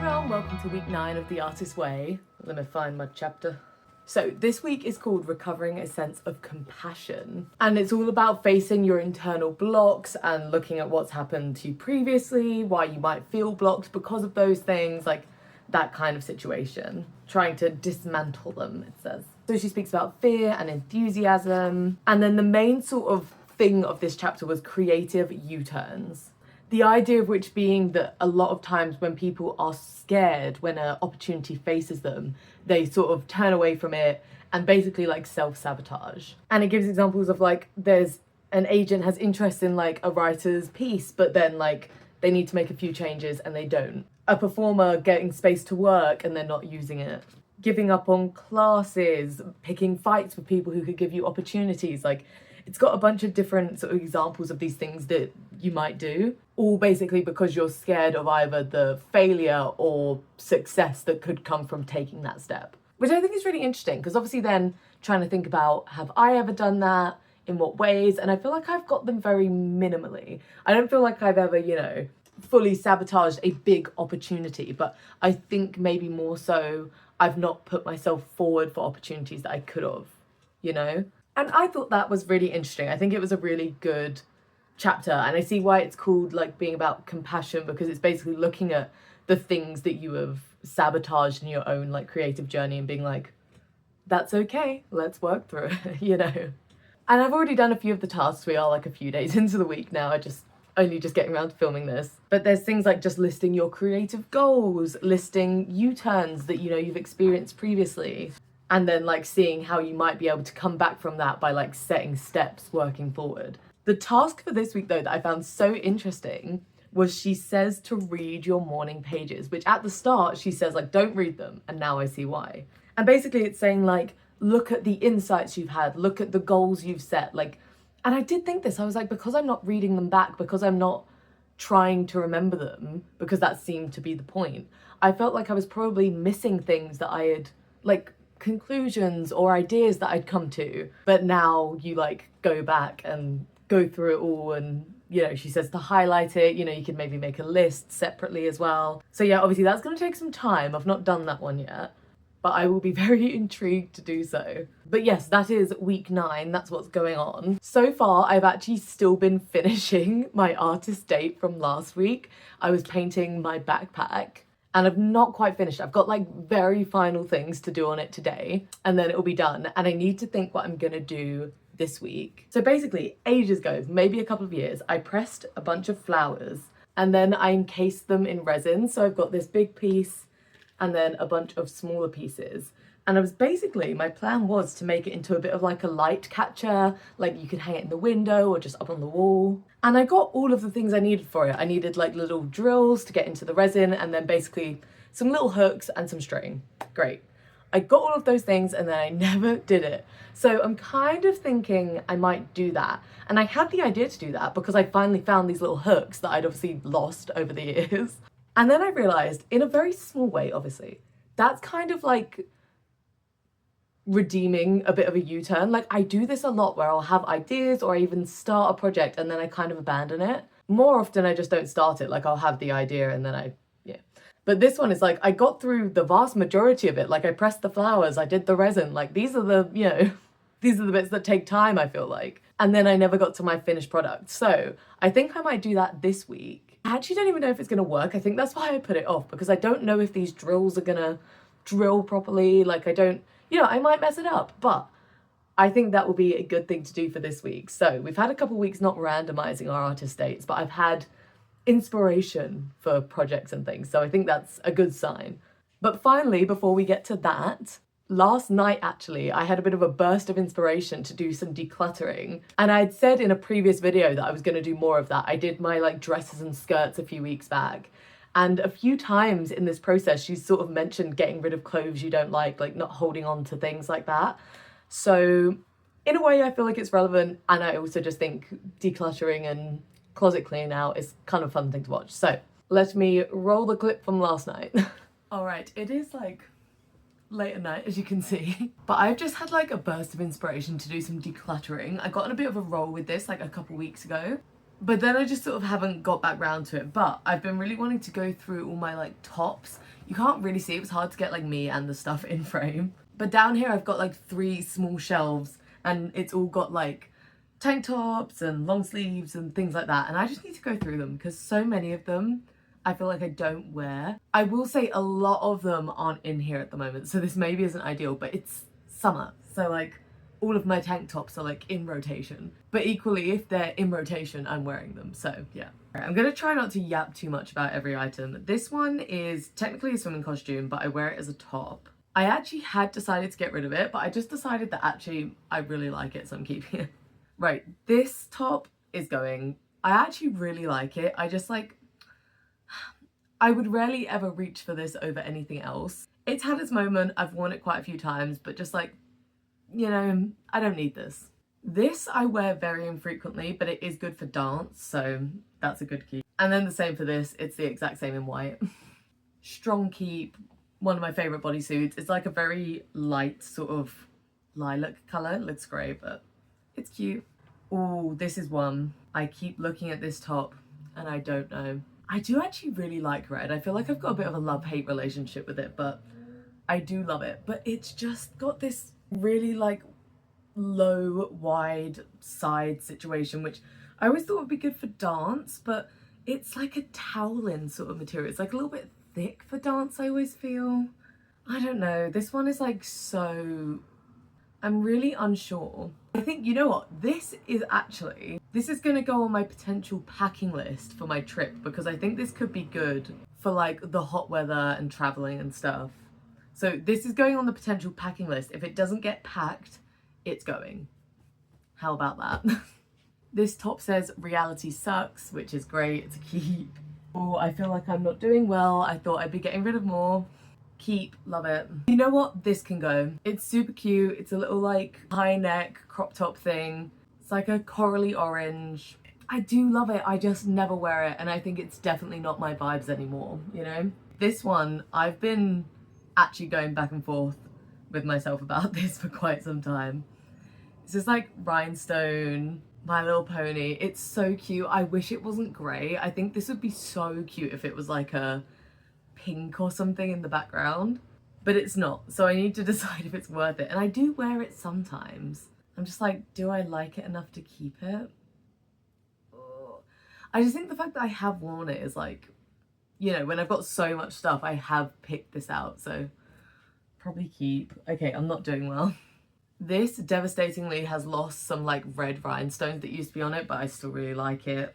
everyone, welcome to week 9 of The Artist's Way. Let me find my chapter. So this week is called Recovering a Sense of Compassion, and it's all about facing your internal blocks and looking at what's happened to you previously, why you might feel blocked because of those things, like that kind of situation. Trying to dismantle them, it says. So she speaks about fear and enthusiasm, and then the main sort of thing of this chapter was creative U-turns. The idea of which being that a lot of times when people are scared when an opportunity faces them, they sort of turn away from it and basically like self-sabotage. And it gives examples of like, there's an agent has interest in like a writer's piece, but then like they need to make a few changes and they don't. A performer getting space to work and they're not using it. Giving up on classes, picking fights with people who could give you opportunities. Like, it's got a bunch of different sort of examples of these things that you might do, all basically because you're scared of either the failure or success that could come from taking that step. Which I think is really interesting, because obviously then trying to think about, have I ever done that? In what ways? And I feel like I've got them very minimally. I don't feel like I've ever, you know, fully sabotaged a big opportunity, but I think maybe more so I've not put myself forward for opportunities that I could have, you know? And I thought that was really interesting. I think it was a really good chapter, and I see why it's called like being about compassion, because it's basically looking at the things that you have sabotaged in your own like creative journey and being like, that's okay, let's work through it, you know? And I've already done a few of the tasks. We are like a few days into the week now. I only just getting around to filming this. But there's things like just listing your creative goals, listing U-turns that you know you've experienced previously, and then like seeing how you might be able to come back from that by like setting steps working forward. The task for this week though that I found so interesting was she says to read your morning pages, which at the start she says like don't read them, and now I see why. And basically it's saying like look at the insights you've had, look at the goals you've set, like, and I did think this, I was like, because I'm not reading them back, because I'm not trying to remember them, because that seemed to be the point, I felt like I was probably missing things that I had, like conclusions or ideas that I'd come to. But now you like go back and go through it all, and you know, she says to highlight it, you know, you could maybe make a list separately as well. So yeah, obviously that's going to take some time. I've not done that one yet, but I will be very intrigued to do so. But yes, that is week 9, that's what's going on. So far, I've actually still been finishing my artist date from last week. I was painting my backpack, and I've not quite finished. I've got like very final things to do on it today, and then it'll be done. And I need to think what I'm gonna do this week. So basically, ages ago, maybe a couple of years, I pressed a bunch of flowers and then I encased them in resin. So I've got this big piece and then a bunch of smaller pieces. And I was basically, my plan was to make it into a bit of like a light catcher, like you could hang it in the window or just up on the wall. And I got all of the things I needed for it. I needed like little drills to get into the resin, and then basically some little hooks and some string. Great. I got all of those things and then I never did it. So I'm kind of thinking I might do that. And I had the idea to do that because I finally found these little hooks that I'd obviously lost over the years. And then I realized, in a very small way, obviously, that's kind of like redeeming a bit of a U-turn. Like I do this a lot where I'll have ideas or I even start a project and then I kind of abandon it. More often I just don't start it. Like I'll have the idea and then yeah. But this one is like, I got through the vast majority of it. Like I pressed the flowers, I did the resin. Like these are the, you know, these are the bits that take time, I feel like. And then I never got to my finished product. So I think I might do that this week. I actually don't even know if it's gonna work. I think that's why I put it off, because I don't know if these drills are gonna drill properly. Like I don't, you know, I might mess it up, but I think that will be a good thing to do for this week. So we've had a couple of weeks not randomizing our artist dates, but I've had inspiration for projects and things. So I think that's a good sign. But finally, before we get to that, last night actually, I had a bit of a burst of inspiration to do some decluttering. And I'd said in a previous video that I was gonna do more of that. I did my like dresses and skirts a few weeks back. And a few times in this process, she's sort of mentioned getting rid of clothes you don't like not holding on to things like that. So in a way, I feel like it's relevant. And I also just think decluttering and closet cleaning out is kind of a fun thing to watch. So let me roll the clip from last night. All right, it is like late at night, as you can see, but I've just had like a burst of inspiration to do some decluttering. I got in a bit of a roll with this like a couple weeks ago, but then I just sort of haven't got back round to it. But I've been really wanting to go through all my like tops. You can't really see, it was hard to get like me and the stuff in frame. But down here I've got like 3 small shelves and it's all got like tank tops and long sleeves and things like that. And I just need to go through them because so many of them I feel like I don't wear. I will say a lot of them aren't in here at the moment, so this maybe isn't ideal, but it's summer. So like all of my tank tops are like in rotation. But equally, if they're in rotation, I'm wearing them. So yeah. Right, I'm gonna try not to yap too much about every item. This one is technically a swimming costume, but I wear it as a top. I actually had decided to get rid of it, but I just decided that actually I really like it, so I'm keeping it. Right, this top is going. I actually really like it. I just like, I would rarely ever reach for this over anything else. It's had its moment, I've worn it quite a few times, but just like, you know, I don't need this. This I wear very infrequently, but it is good for dance, so that's a good keep. And then the same for this, it's the exact same in white. Strong keep, one of my favourite bodysuits. It's like a very light sort of lilac colour. It looks grey, but it's cute. Oh, this is one. I keep looking at this top and I don't know. I do actually really like red. I feel like I've got a bit of a love-hate relationship with it, but I do love it. But it's just got this really like low, wide side situation, which I always thought would be good for dance, but it's like a toweling sort of material. It's like a little bit thick for dance, I always feel. I don't know. This one is like so... I'm really unsure. I think, you know what, this is going to go on my potential packing list for my trip because I think this could be good for like the hot weather and traveling and stuff. So this is going on the potential packing list. If it doesn't get packed, it's going. How about that? This top says reality sucks, which is great. It's a keep. Oh, I feel like I'm not doing well. I thought I'd be getting rid of more. Keep, love it. You know what? This can go. It's super cute. It's a little like high neck crop top thing. It's like a corally orange. I do love it. I just never wear it. And I think it's definitely not my vibes anymore, you know? This one, I've been actually going back and forth with myself about this for quite some time. This is like rhinestone, My Little Pony. It's so cute. I wish it wasn't grey. I think this would be so cute if it was like a pink or something in the background, but it's not, so I need to decide if it's worth it. And I do wear it sometimes. I'm just like, do I like it enough to keep it? Oh. I just think the fact that I have worn it is like, you know, when I've got so much stuff, I have picked this out, so probably keep. Okay, I'm not doing well. This devastatingly has lost some like red rhinestones that used to be on it, but I still really like it.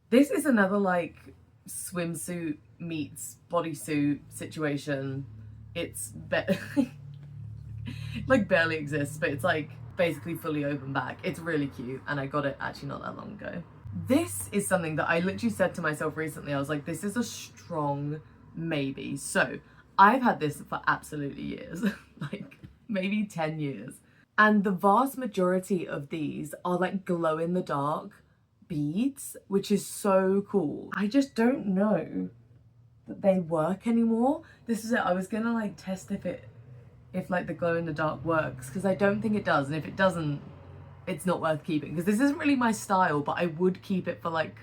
This is another like swimsuit meets bodysuit situation. It's like barely exists, but it's like basically fully open back. It's really cute and I got it actually not that long ago. This is something that I literally said to myself recently. I was like, this is a strong maybe. So I've had this for absolutely years, like maybe 10 years. And the vast majority of these are like glow in the dark beads, which is so cool. I just don't know that they work anymore. This is it. I was gonna like test if like the glow in the dark works, because I don't think it does, and if it doesn't, it's not worth keeping, because this isn't really my style, but I would keep it for like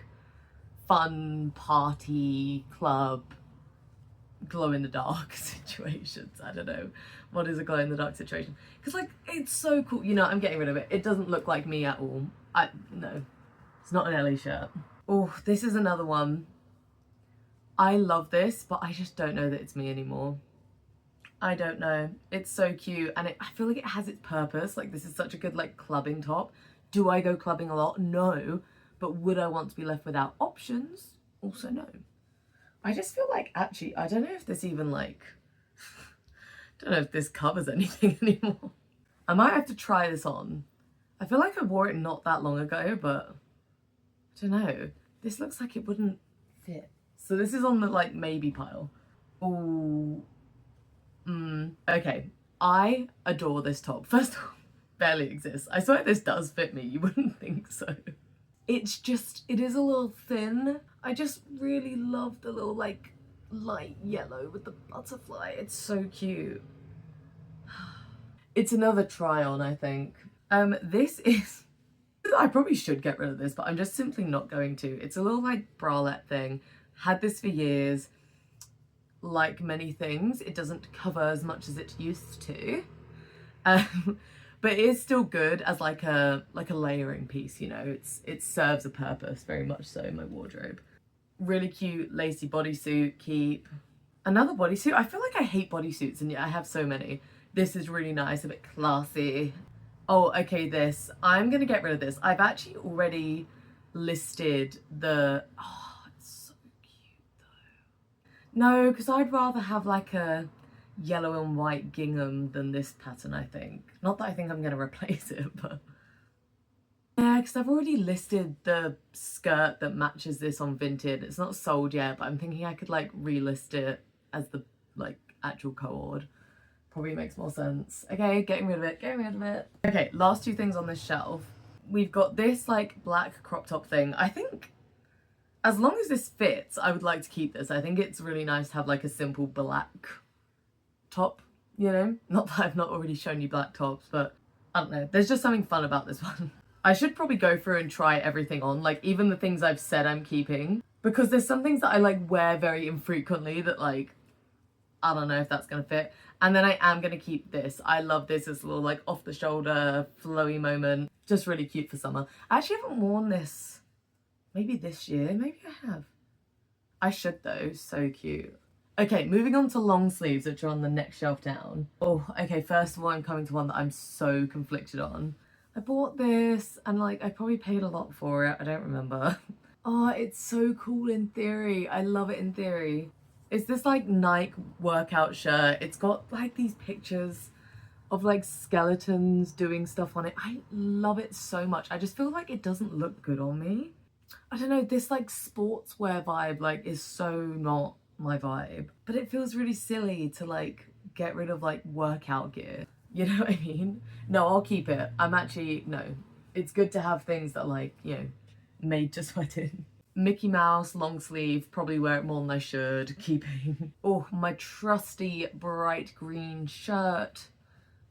fun party club glow in the dark situations. I don't know what is a glow in the dark situation, because like it's so cool. You know, I'm getting rid of it. It doesn't look like me at all. No, it's not an Ellie shirt. Oh, this is another one. I love this, but I just don't know that it's me anymore. I don't know. It's so cute, and I feel like it has its purpose. Like, this is such a good like clubbing top. Do I go clubbing a lot? No. But would I want to be left without options? Also no. I just feel like, actually, I don't know if this even like, I don't know if this covers anything anymore. I might have to try this on. I feel like I wore it not that long ago, but I don't know. This looks like it wouldn't fit. So this is on the like maybe pile. Oh, okay. I adore this top. First of all, barely exists. I swear this does fit me. You wouldn't think so. It's just, it is a little thin. I just really love the little like light yellow with the butterfly. It's so cute. It's another try on, I think. This is, I probably should get rid of this, but I'm just simply not going to. It's a little like bralette thing. Had this for years. like many things, it doesn't cover as much as it used to. But it is still good as like a layering piece, you know. It serves a purpose very much so in my wardrobe. Really cute lacy bodysuit, keep. Another bodysuit. I feel like I hate bodysuits and yet I have so many. This is really nice, a bit classy. Oh, okay, this. I'm gonna get rid of this. I've actually already listed the... Oh, it's so cute though. No, because I'd rather have like a yellow and white gingham than this pattern, I think. Not that I think I'm gonna replace it, but... Yeah, because I've already listed the skirt that matches this on Vinted. It's not sold yet, but I'm thinking I could like relist it as the like actual co-ord. Probably makes more sense. Okay, getting rid of it, getting rid of it. Okay, last two things on this shelf. We've got this like black crop top thing. I think as long as this fits, I would like to keep this. I think it's really nice to have like a simple black top, you know? Not that I've not already shown you black tops, but I don't know. There's just something fun about this one. I should probably go through and try everything on, like even the things I've said I'm keeping, because there's some things that I like wear very infrequently that like, I don't know if that's gonna fit. And then I am gonna keep this. I love this as a little like off the shoulder, flowy moment. Just really cute for summer. I actually haven't worn this, maybe this year, maybe I have. I should though, so cute. Okay, moving on to long sleeves, which are on the next shelf down. Oh, okay, first of all, I'm coming to one that I'm so conflicted on. I bought this and like I probably paid a lot for it. I don't remember. Oh, it's so cool in theory. I love it in theory. It's this like Nike workout shirt. It's got like these pictures of like skeletons doing stuff on it. I love it so much. I just feel like it doesn't look good on me. I don't know, this like sportswear vibe like is so not my vibe. But it feels really silly to like get rid of like workout gear. You know what I mean? No, I'll keep it. I'm actually, no. It's good to have things that are like, you know, made to sweat in. Mickey Mouse, long sleeve, probably wear it more than I should, keeping. Oh, my trusty bright green shirt.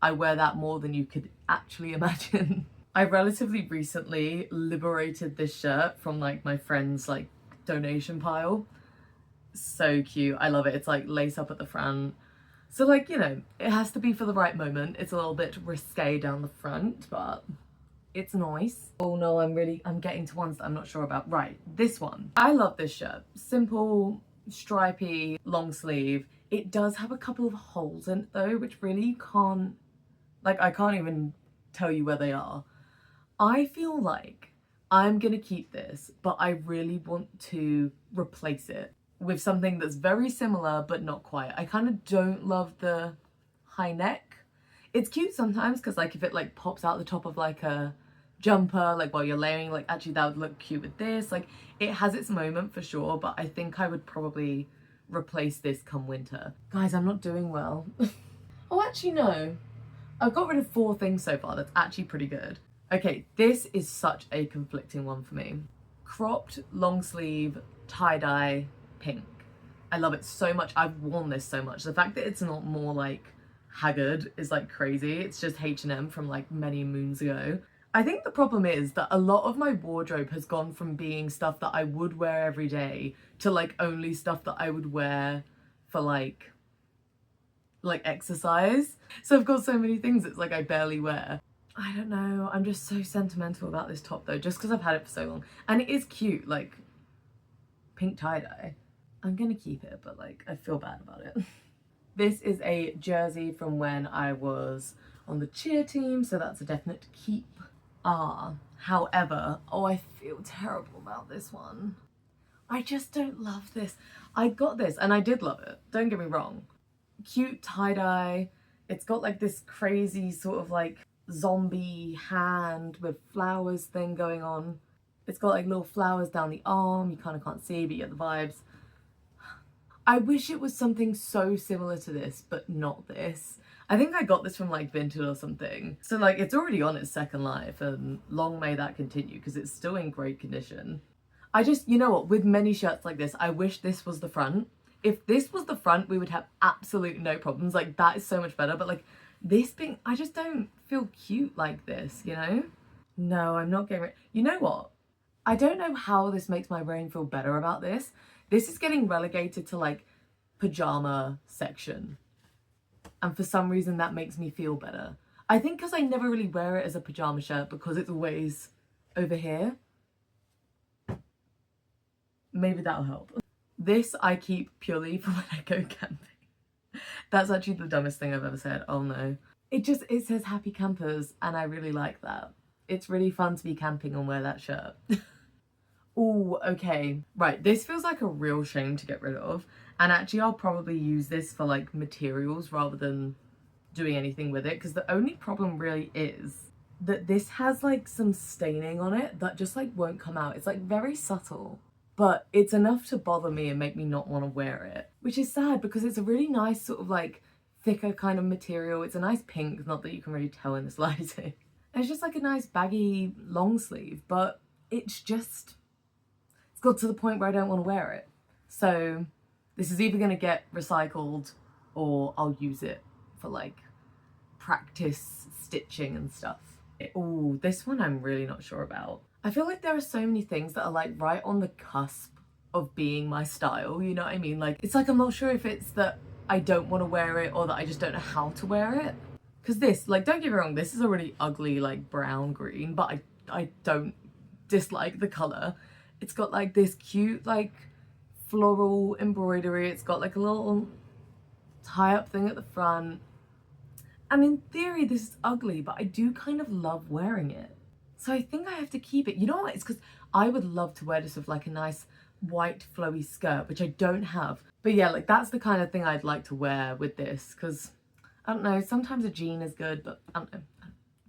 I wear that more than you could actually imagine. I relatively recently liberated this shirt from like my friend's like donation pile. So cute. I love it. It's like lace up at the front. So like, you know, it has to be for the right moment. It's a little bit risque down the front, but it's nice. Oh no, I'm getting to ones that I'm not sure about. Right, this one. I love this shirt. Simple, stripy, long sleeve. It does have a couple of holes in it though, which really you can't, like I can't even tell you where they are. I feel like I'm gonna keep this, but I really want to replace it with something that's very similar but not quite. I kind of don't love the high neck. It's cute sometimes because like if it like pops out the top of like a jumper like while you're layering, like actually that would look cute with this. Like it has its moment for sure, but I think I would probably replace this come winter. Guys, I'm not doing well. Oh, actually no. I've got rid of 4 things so far. That's actually pretty good. Okay, this is such a conflicting one for me. Cropped, long sleeve, tie-dye, pink. I love it so much. I've worn this so much. The fact that it's not more like haggard is like crazy. It's just H&M from like many moons ago. I think the problem is that a lot of my wardrobe has gone from being stuff that I would wear every day to like only stuff that I would wear for like exercise. So I've got so many things it's like I barely wear. I don't know. I'm just so sentimental about this top though, just because I've had it for so long. And it is cute, like pink tie-dye. I'm gonna keep it, but like I feel bad about it. This is a jersey from when I was on the cheer team, so that's a definite keep. However, oh, I feel terrible about this one. I just don't love this. I got this and I did love it, don't get me wrong. Cute tie-dye. It's got like this crazy sort of like zombie hand with flowers thing going on. It's got like little flowers down the arm. You kind of can't see, but you get the vibes. I wish it was something so similar to this, but not this. I think I got this from like Vinted or something. So like it's already on its second life and long may that continue because it's still in great condition. I just, you know what, with many shirts like this, I wish this was the front. If this was the front, we would have absolutely no problems. Like that is so much better. But like this being, I just don't feel cute like this, you know? No, I'm not getting it. You know what? I don't know how this makes my brain feel better about this. This is getting relegated to like pajama section. And for some reason that makes me feel better. I think because I never really wear it as a pajama shirt because it's always over here. Maybe that'll help. This I keep purely for when I go camping. That's actually the dumbest thing I've ever said. Oh no. It says happy campers and I really like that. It's really fun to be camping and wear that shirt. Oh, okay. Right, this feels like a real shame to get rid of. And actually I'll probably use this for like materials rather than doing anything with it, because the only problem really is that this has like some staining on it that just like won't come out. It's like very subtle, but it's enough to bother me and make me not want to wear it, which is sad because it's a really nice sort of like thicker kind of material. It's a nice pink, not that you can really tell in this lighting. It's just like a nice baggy long sleeve, but it's got to the point where I don't want to wear it. So this is either going to get recycled or I'll use it for like practice stitching and stuff. Oh, this one I'm really not sure about. I feel like there are so many things that are like right on the cusp of being my style, you know what I mean? Like, it's like I'm not sure if it's that I don't want to wear it or that I just don't know how to wear it. Because this, like, don't get me wrong, this is a really ugly like brown green, but I don't dislike the colour. It's got like this cute like floral embroidery. It's got like a little tie up thing at the front. And in theory this is ugly, but I do kind of love wearing it. So I think I have to keep it. You know what? It's because I would love to wear this with like a nice white flowy skirt, which I don't have. But yeah, like that's the kind of thing I'd like to wear with this, because I don't know, sometimes a jean is good, but I don't know,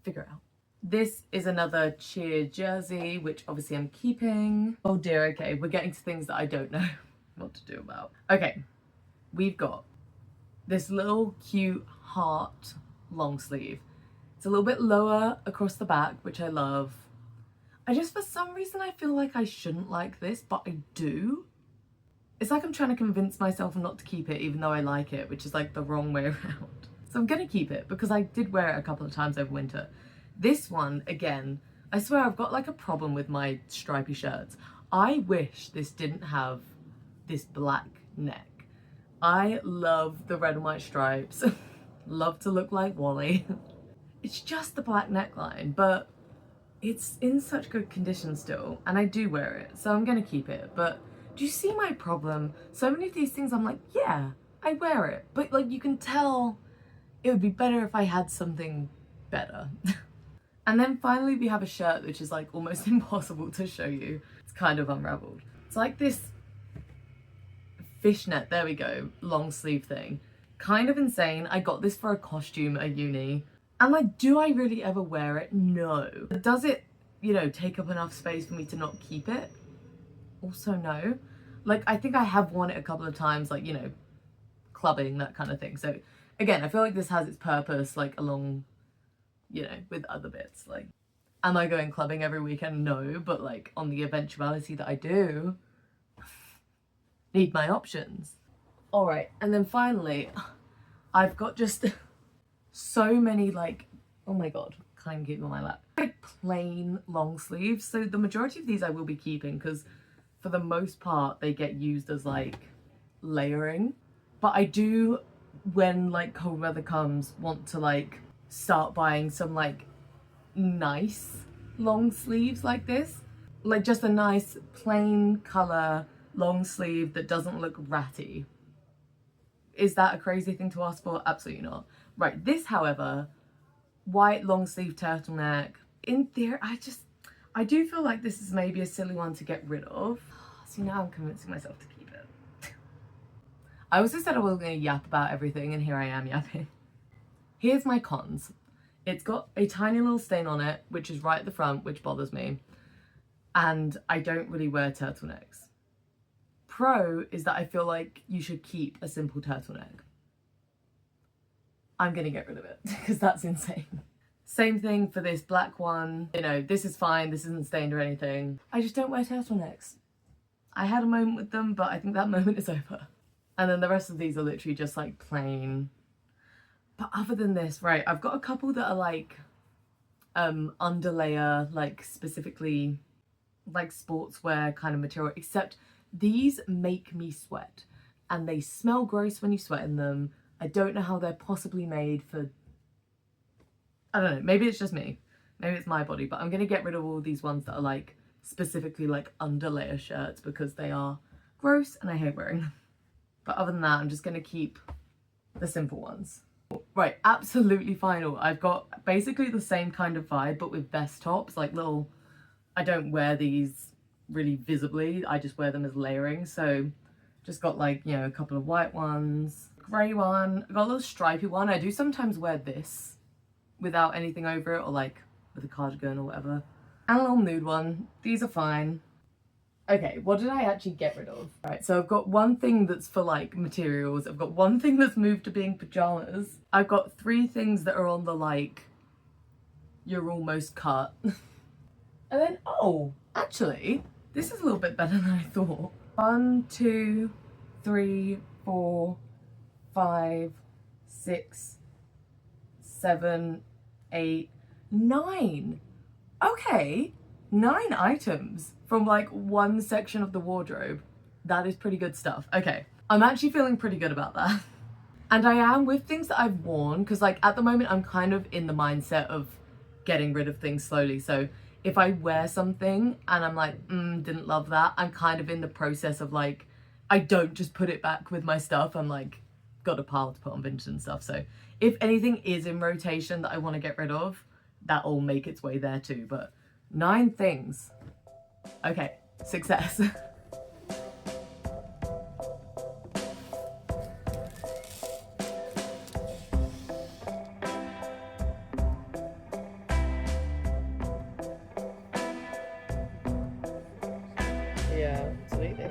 figure it out. This is another cheer jersey, which obviously I'm keeping. Oh dear, okay, we're getting to things that I don't know what to do about. Okay, we've got this little cute heart long sleeve. It's a little bit lower across the back, which I love. I just, for some reason, I feel like I shouldn't like this, but I do. It's like I'm trying to convince myself not to keep it, even though I like it, which is like the wrong way around. So I'm gonna keep it because I did wear it a couple of times over winter. This one, again, I swear I've got like a problem with my stripy shirts. I wish this didn't have this black neck. I love the red and white stripes. Love to look like Wally. It's just the black neckline, but it's in such good condition still, and I do wear it, so I'm gonna keep it. But do you see my problem? So many of these things I'm like, yeah, I wear it, but like you can tell it would be better if I had something better. And then finally we have a shirt which is like almost impossible to show you. It's kind of unraveled. It's like this fishnet, there we go, long sleeve thing. Kind of insane. I got this for a costume at uni. And like, do I really ever wear it? No. Does it, you know, take up enough space for me to not keep it? Also no. Like, I think I have worn it a couple of times, like, you know, clubbing, that kind of thing. So again, I feel like this has its purpose, like along, you know, with other bits. Like, am I going clubbing every weekend? No, but like on the eventuality that I do, need my options. All right, and then finally, I've got just so many like, oh my god, can't even keep them on my lap. Like plain long sleeves. So the majority of these I will be keeping because for the most part they get used as like layering. But I do, when like cold weather comes, want to like start buying some like nice long sleeves like this. Like just a nice plain colour long sleeve that doesn't look ratty. Is that a crazy thing to ask for? Absolutely not. Right, this however, white long sleeve turtleneck. In theory, I do feel like this is maybe a silly one to get rid of. See, now I'm convincing myself to keep it. I also said I wasn't going to yap about everything, and here I am yapping. Here's my cons. It's got a tiny little stain on it, which is right at the front, which bothers me. And I don't really wear turtlenecks. Pro is that I feel like you should keep a simple turtleneck. I'm gonna get rid of it because that's insane. Same thing for this black one. You know, this is fine, this isn't stained or anything. I just don't wear turtlenecks. I had a moment with them, but I think that moment is over. And then the rest of these are literally just like plain. But other than this, right, I've got a couple that are like underlayer, like specifically like sportswear kind of material, except these make me sweat. and they smell gross when you sweat in them. I don't know how they're possibly made for, I don't know, maybe it's just me. Maybe it's my body, but I'm gonna get rid of all these ones that are like specifically like underlayer shirts because they are gross and I hate wearing them. But other than that, I'm just gonna keep the simple ones. Right, absolutely final. I've got basically the same kind of vibe, but with vest tops, like little, I don't wear these really visibly, I just wear them as layering. So just got like, you know, a couple of white ones, grey one, I got a little stripy one. I do sometimes wear this without anything over it or like with a cardigan or whatever. And a little nude one. These are fine. Okay, what did I actually get rid of? Right, so I've got one thing that's for like materials. I've got one thing that's moved to being pajamas. I've got 3 things that are on the like, you're almost cut. And then, oh, actually, this is a little bit better than I thought. 1, 2, 3, 4, 5, 6, 7, 8, 9. Okay, 9 items from like one section of the wardrobe. That is pretty good stuff. Okay, I'm actually feeling pretty good about that. And I am with things that I've worn, because like at the moment I'm kind of in the mindset of getting rid of things slowly. So if I wear something and I'm like, didn't love that, I'm kind of in the process of like, I don't just put it back with my stuff. I'm like, got a pile to put on Vinted and stuff. So if anything is in rotation that I want to get rid of, that'll make its way there too. But 9 things. Okay, success. Yeah, absolutely.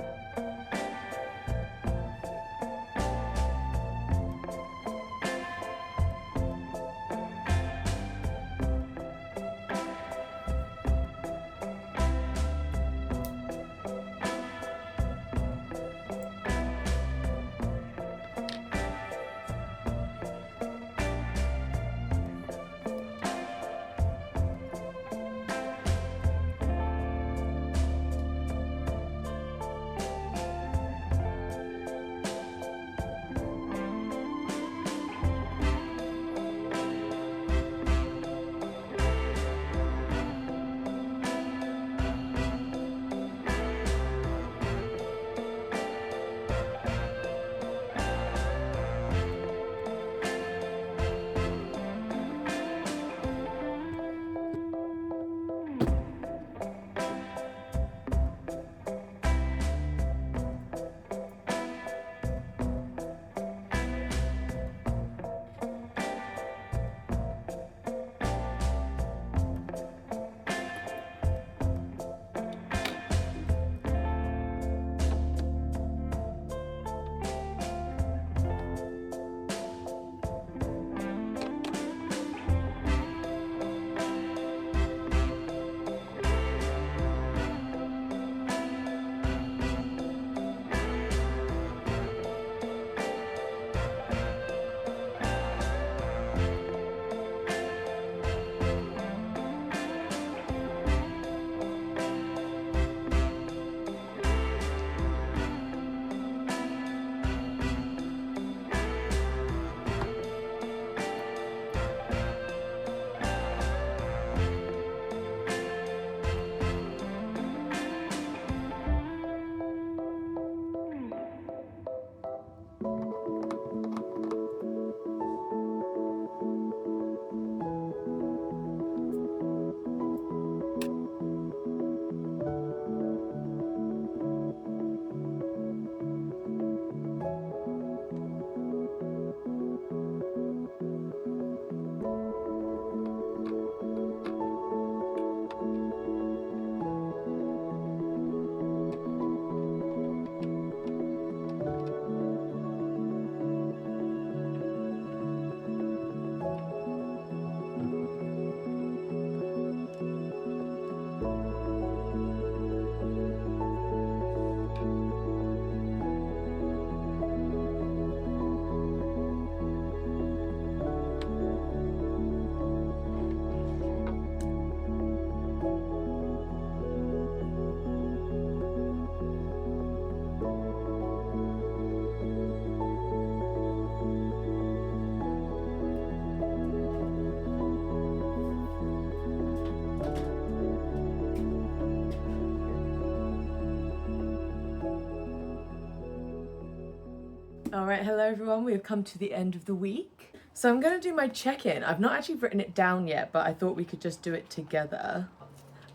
All right, hello everyone. We have come to the end of the week. So I'm going to do my check-in. I've not actually written it down yet, but I thought we could just do it together.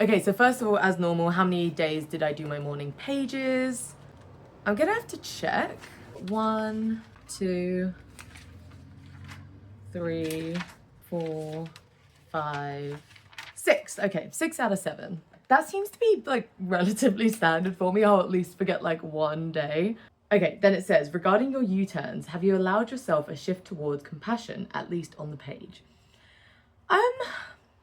Okay, so first of all, as normal, how many days did I do my morning pages? I'm going to have to check. 1, 2, 3, 4, 5, 6. Okay, 6 out of 7. That seems to be like relatively standard for me. I'll at least forget like one day. Okay, then it says, regarding your U-turns, have you allowed yourself a shift towards compassion, at least on the page? I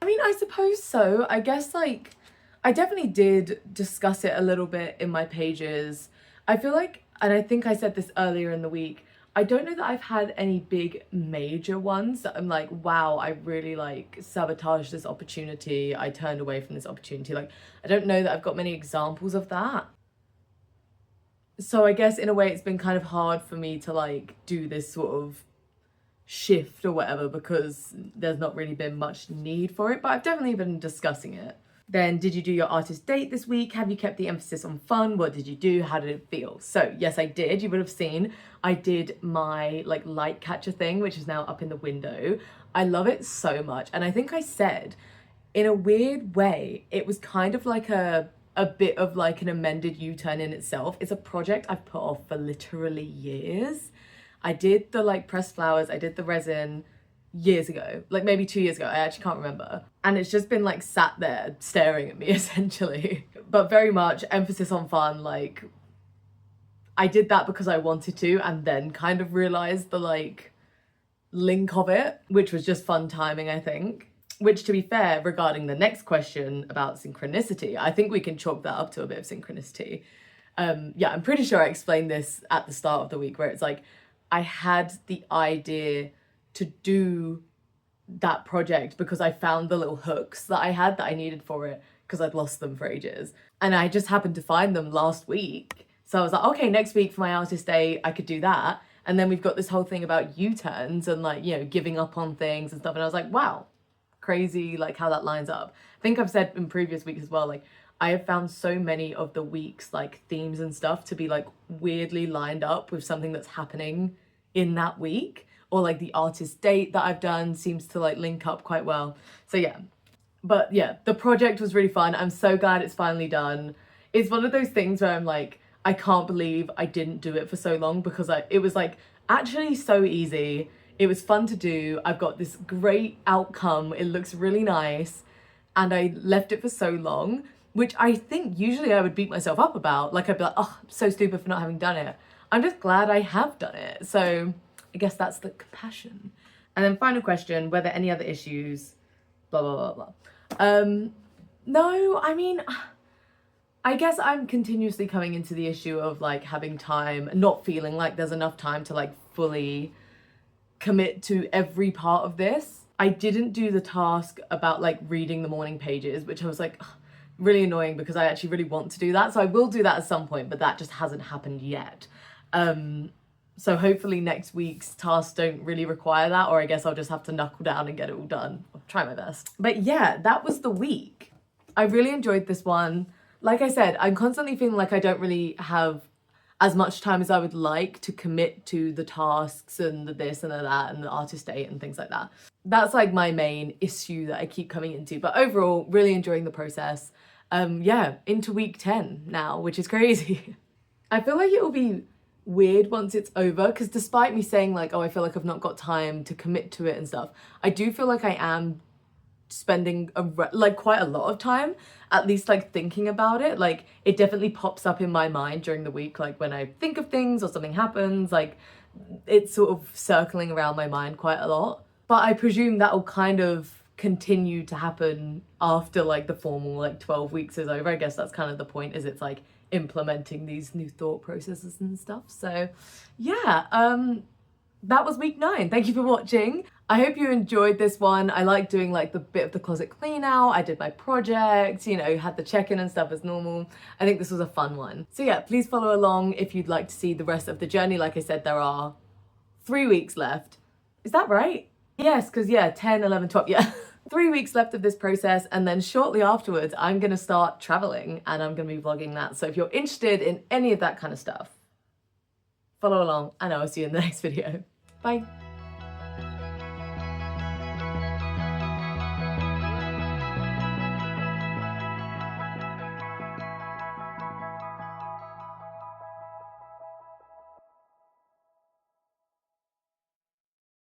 mean, I suppose so. I guess like, I definitely did discuss it a little bit in my pages. I feel like, and I think I said this earlier in the week, I don't know that I've had any big major ones that I'm like, wow, I really like sabotaged this opportunity. I turned away from this opportunity. Like, I don't know that I've got many examples of that. So I guess in a way it's been kind of hard for me to like do this sort of shift or whatever because there's not really been much need for it, but I've definitely been discussing it. Then, did you do your artist date this week? Have you kept the emphasis on fun? What did you do? How did it feel? So yes, I did. You would have seen I did my like light catcher thing, which is now up in the window. I love it so much. And I think I said, in a weird way, it was kind of like a bit of like an amended U-turn in itself. It's a project I've put off for literally years. I did the like pressed flowers, I did the resin years ago, like maybe 2 years ago, I actually can't remember. And it's just been like sat there staring at me essentially. But very much emphasis on fun, like I did that because I wanted to and then kind of realized the like link of it, which was just fun timing, I think. Which, to be fair, regarding the next question about synchronicity, I think we can chalk that up to a bit of synchronicity. Yeah, I'm pretty sure I explained this at the start of the week where it's like, I had the idea to do that project because I found the little hooks that I had that I needed for it because I'd lost them for ages. And I just happened to find them last week. So I was like, okay, next week for my artist day, I could do that. And then we've got this whole thing about U-turns and like, you know, giving up on things and stuff. And I was like, wow, crazy, like how that lines up. I think I've said in previous weeks as well, like I have found so many of the week's like themes and stuff to be like weirdly lined up with something that's happening in that week, or like the artist date that I've done seems to like link up quite well. So yeah, but yeah, the project was really fun. I'm so glad it's finally done. It's one of those things where I'm like, I can't believe I didn't do it for so long because it was like actually so easy. It was fun to do. I've got this great outcome. It looks really nice. And I left it for so long, which I think usually I would beat myself up about. Like I'd be like, oh, I'm so stupid for not having done it. I'm just glad I have done it. So I guess that's the compassion. And then final question, were there any other issues? Blah, blah, blah, blah. No, I mean, I guess I'm continuously coming into the issue of like having time, not feeling like there's enough time to like fully commit to every part of this. I didn't do the task about like reading the morning pages, which I was like, ugh, really annoying because I actually really want to do that. So I will do that at some point, but that just hasn't happened yet. So hopefully next week's tasks don't really require that, or I guess I'll just have to knuckle down and get it all done. I'll try my best. But yeah, that was the week. I really enjoyed this one. Like I said, I'm constantly feeling like I don't really have as much time as I would like to commit to the tasks and the this and the that and the artist date and things like that. That's like my main issue that I keep coming into. But overall, really enjoying the process. Yeah, into week 10 now, which is crazy. I feel like it will be weird once it's over because despite me saying like, oh, I feel like I've not got time to commit to it and stuff, I do feel like I am spending like quite a lot of time at least like thinking about it. Like it definitely pops up in my mind during the week, like when I think of things or something happens, like it's sort of circling around my mind quite a lot. But I presume that will kind of continue to happen after like the formal like 12 weeks is over. I guess that's kind of the point, is it's like implementing these new thought processes and stuff. So yeah, that was week 9. Thank you for watching. I hope you enjoyed this one. I like doing like the bit of the closet clean out. I did my project, you know, had the check-in and stuff as normal. I think this was a fun one. So yeah, please follow along if you'd like to see the rest of the journey. Like I said, there are 3 weeks left. Is that right? Yes, because yeah, 10, 11, 12, yeah. 3 weeks left of this process, and then shortly afterwards, I'm gonna start traveling and I'm gonna be vlogging that. So if you're interested in any of that kind of stuff, follow along, and I will see you in the next video. Bye.